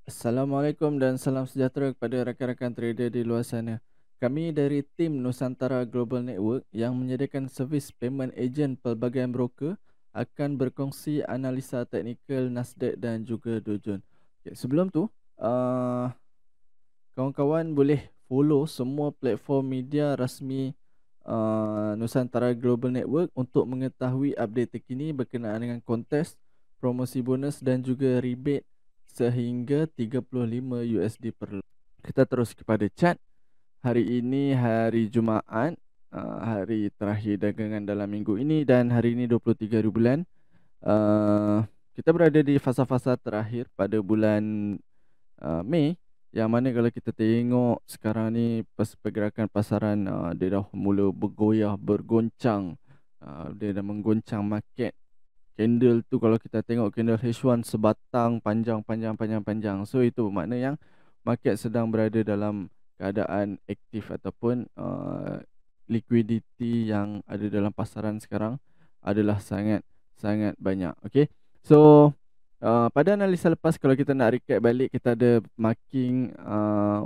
Assalamualaikum dan salam sejahtera kepada rakan-rakan trader di luar sana. Kami dari tim Nusantara Global Network yang menyediakan servis payment agent pelbagai broker akan berkongsi analisa teknikal Nasdaq dan juga Dow Jones. Okay, sebelum tu, uh, kawan-kawan boleh follow semua platform media rasmi Nusantara Global Network untuk mengetahui update terkini berkenaan dengan kontes, promosi bonus dan juga rebate sehingga 35 USD per lot. Kita terus kepada chat. Hari ini hari Jumaat, hari terakhir dagangan dalam minggu ini, dan hari ini 23 hari bulan. Kita berada di fasa-fasa terakhir pada bulan Mei, yang mana kalau kita tengok sekarang ni pergerakan pasaran, dia dah mula bergoyah, bergoncang. Dia dah menggoncang market. Candle tu kalau kita tengok candle H1 sebatang panjang. So itu bermakna yang market sedang berada dalam keadaan aktif ataupun liquidity yang ada dalam pasaran sekarang adalah sangat banyak. Okay, so pada analisa lepas, kalau kita nak recap balik, kita ada marking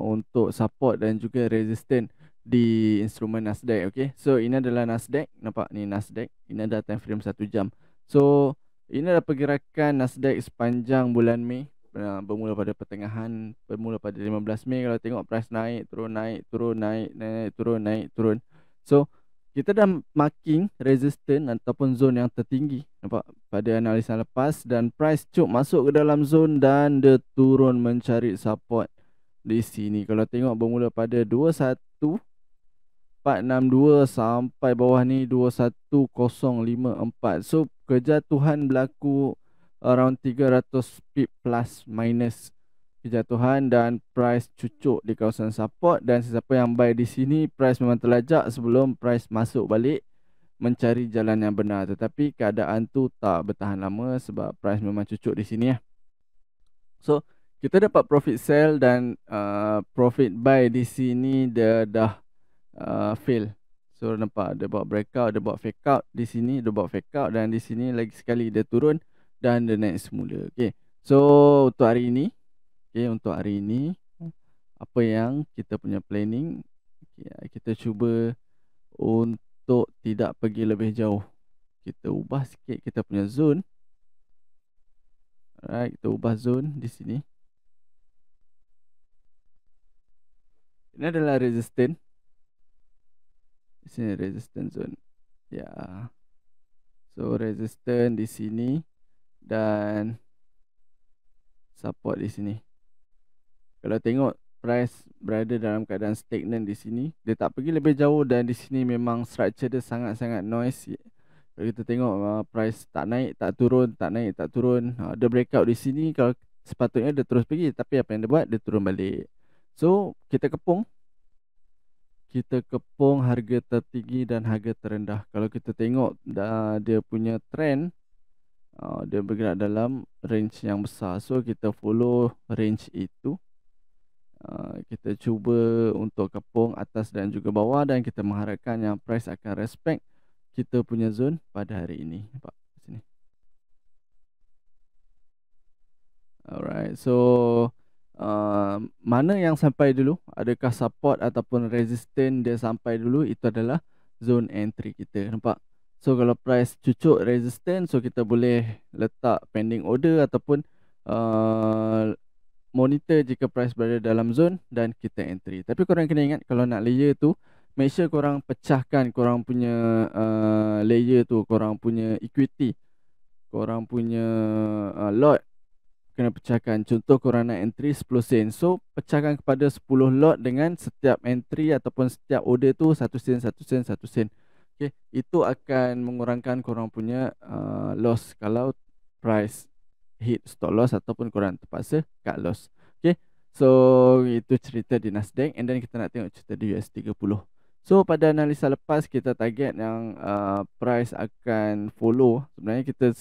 untuk support dan juga resistance di instrumen Nasdaq. Okay, so ini adalah Nasdaq. Nampak ni Nasdaq. Ini adalah time frame 1 jam. So ini adalah pergerakan Nasdaq sepanjang bulan Mei. Bermula pada pertengahan, bermula pada 15 Mei. Kalau tengok price naik, turun, naik, turun, naik, naik, turun, naik, turun. So kita dah marking resistance ataupun zone yang tertinggi, nampak, pada analisa lepas, dan price cuk masuk ke dalam zone dan dia turun mencari support di sini. Kalau tengok bermula pada 21462 sampai bawah ni 21054. So kejatuhan berlaku around 300 pip plus minus kejatuhan, dan price cucuk di kawasan support, dan sesiapa yang buy di sini price memang terlajak sebelum price masuk balik mencari jalan yang benar. Tetapi keadaan tu tak bertahan lama sebab price memang cucuk di sini ya. So kita dapat profit sell dan profit buy di sini dia dah fail. So nampak dia buat breakout, dia buat fake out di sini, dia buat fake out, dan di sini lagi sekali dia turun dan dia naik semula. Okay, so untuk hari ini, untuk hari ini apa yang kita punya planning, kita cuba untuk tidak pergi lebih jauh. Kita ubah sikit kita punya zone. Alright, kita ubah zone di sini. Ini adalah resistance. Di sini resistance zone. Ya. So resistance di sini dan support di sini. Kalau tengok price berada dalam keadaan stagnant di sini, dia tak pergi lebih jauh, dan di sini memang structure dia sangat-sangat noisy. Kalau kita tengok price tak naik, tak turun, tak naik, tak turun, dia breakout di sini. Kalau sepatutnya dia terus pergi, tapi apa yang dia buat, dia turun balik. So kita kepung harga tertinggi dan harga terendah. Kalau kita tengok dia punya trend, dia bergerak dalam range yang besar. So kita follow range itu. Kita cuba untuk kepung atas dan juga bawah, dan kita mengharapkan yang price akan respect kita punya zone pada hari ini. Nampak sini. Alright, so mana yang sampai dulu, adakah support ataupun resistance dia sampai dulu, itu adalah zone entry kita. Nampak? So kalau price cucuk resistance, so kita boleh letak pending order ataupun monitor jika price berada dalam zone dan kita entry. Tapi korang kena ingat, kalau nak layer tu, make sure korang pecahkan korang punya layer tu, korang punya equity, korang punya lot kena pecahkan. Contoh korang nak entry 10 sen, so pecahkan kepada 10 lot dengan setiap entry ataupun setiap order tu 1 sen, 1 sen, 1 sen. Okay, itu akan mengurangkan korang punya loss kalau price hit stop loss ataupun korang terpaksa cut loss. Okay, so itu cerita di Nasdaq, and then kita nak tengok cerita di US30. So pada analisa lepas, kita target yang price akan follow. Sebenarnya kita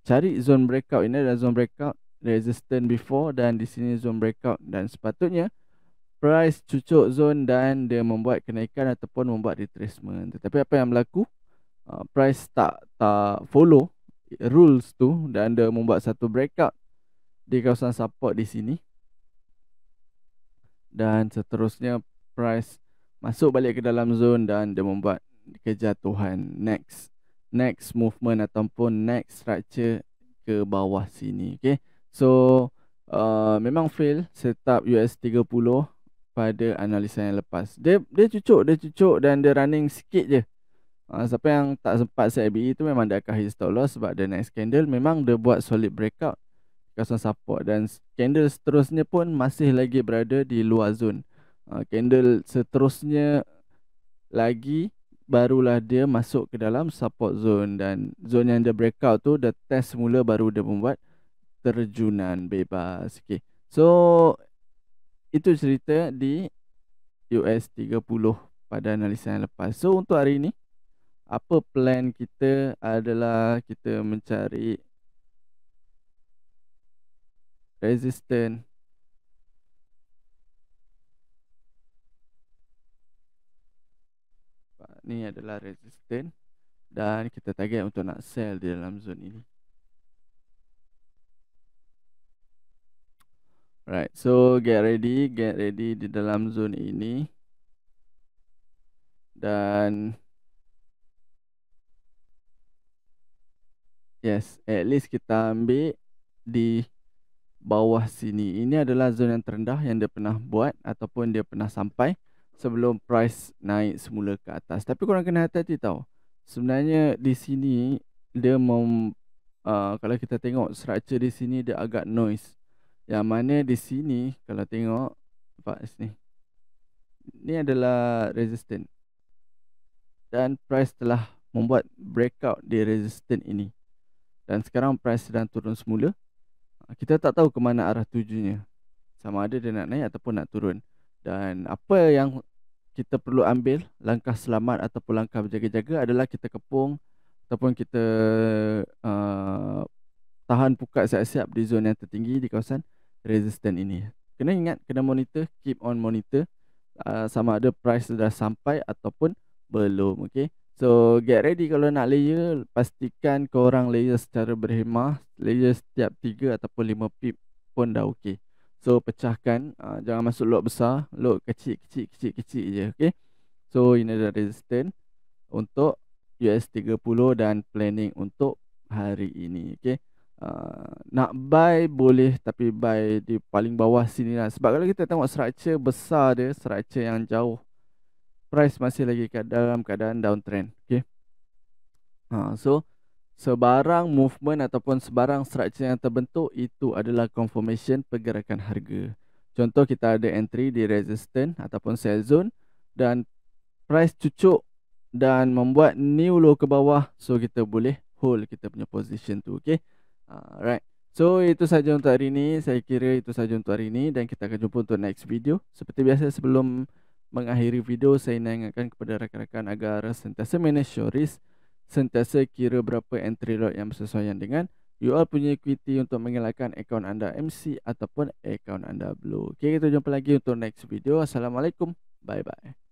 cari zone breakout. Ini adalah zone breakout, resistance before, dan di sini zone breakout, dan sepatutnya price cucuk zone dan dia membuat kenaikan ataupun membuat retracement. Tetapi apa yang berlaku, price tak follow rules tu, dan dia membuat satu breakout di kawasan support di sini, dan seterusnya price masuk balik ke dalam zone dan dia membuat kejatuhan next movement ataupun next structure ke bawah sini. Okay, so memang fail setup US30 pada analisa yang lepas. Dia cucuk dan dia running sikit je. Siapa yang tak sempat set ABE tu memang dia akan hit stop loss, sebab the next candle memang dia buat solid breakout kawasan support, dan candle seterusnya pun masih lagi berada di luar zone. Candle seterusnya lagi barulah dia masuk ke dalam support zone, dan zone yang dia breakout tu dia test semula baru dia membuat terjunan bebas. Okay, so itu cerita di US30 pada analisa yang lepas. So untuk hari ini, apa plan kita adalah kita mencari resistance. Ni adalah resistance dan kita target untuk nak sell di dalam zone ini. Right, so get ready di dalam zone ini. Dan yes, at least kita ambil di bawah sini. Ini adalah zone yang terendah yang dia pernah buat ataupun dia pernah sampai sebelum price naik semula ke atas. Tapi korang kena hati-hati tau. Sebenarnya di sini dia kalau kita tengok structure di sini dia agak noise. Yang mana di sini kalau tengok sini, ni adalah resistance, dan price telah membuat breakout di resistance ini, dan sekarang price sedang turun semula. Kita tak tahu ke mana arah tujunya, sama ada dia nak naik ataupun nak turun. Dan apa yang kita perlu ambil langkah selamat ataupun langkah berjaga-jaga adalah kita kepung ataupun kita tahan pukat siap-siap di zon yang tertinggi di kawasan resistance ini. Kena ingat, kena monitor, keep on monitor sama ada price sudah sampai ataupun belum. Okay, so get ready kalau nak layer. Pastikan korang layer secara berhemah. Layer setiap 3 ataupun 5 pip pun dah okay. So pecahkan, jangan masuk lot besar, lot kecil je. Okay, so ini adalah resistance untuk US30 dan planning untuk hari ini. Okay, nak buy boleh, tapi buy di paling bawah sini lah. Sebab kalau kita tengok structure besar dia, structure yang jauh, price masih lagi dalam keadaan downtrend. Okay, so sebarang movement ataupun sebarang structure yang terbentuk itu adalah confirmation pergerakan harga. Contoh, kita ada entry di resistance ataupun sell zone dan price cucuk dan membuat new low ke bawah, so kita boleh hold kita punya position tu. Okay, right, so itu saja untuk hari ini. Saya kira itu saja untuk hari ini, dan kita akan jumpa untuk next video. Seperti biasa, sebelum mengakhiri video, saya nak ingatkan kepada rakan-rakan agar sentiasa manage your risk, sentiasa kira berapa entry lot yang bersesuaian dengan you all punya equity untuk mengelakkan akaun anda MC ataupun akaun anda blue. Okay, kita jumpa lagi untuk next video. Assalamualaikum, bye bye.